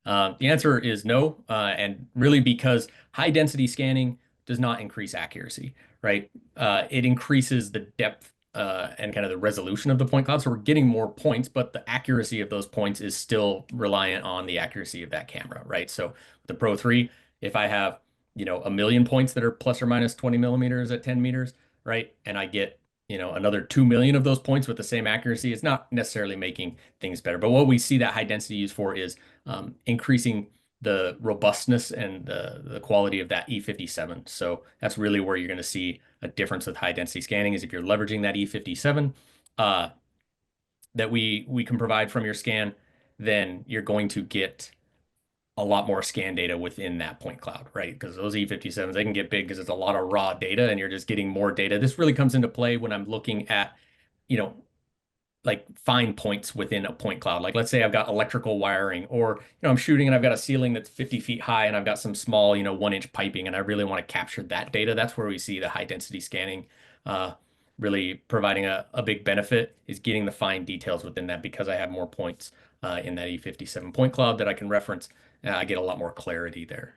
The answer is no, and really because high density scanning does not increase accuracy, right? It increases the depth and kind of the resolution of the point cloud. So we're getting more points, but the accuracy of those points is still reliant on the accuracy of that camera, right? So the Pro 3, if I have, a million points that are plus or minus 20 millimeters at 10 meters, right? And I get, another 2 million of those points with the same accuracy, it's not necessarily making things better. But what we see that high density used for is increasing the robustness and the quality of that E57. So that's really where you're going to see a difference with high density scanning is if you're leveraging that E57 uh, that we can provide from your scan, then you're going to get a lot more scan data within that point cloud, right? Because those E57s, they can get big because it's a lot of raw data and you're just getting more data. This really comes into play when I'm looking at, you know, like fine points within a point cloud. Like let's say I've got electrical wiring or, I'm shooting and I've got a ceiling that's 50 feet high and I've got some small, 1 inch piping and I really want to capture that data. That's where we see the high density scanning uh, really providing a big benefit is getting the fine details within that because I have more points in that E57 point cloud that I can reference. I get a lot more clarity there.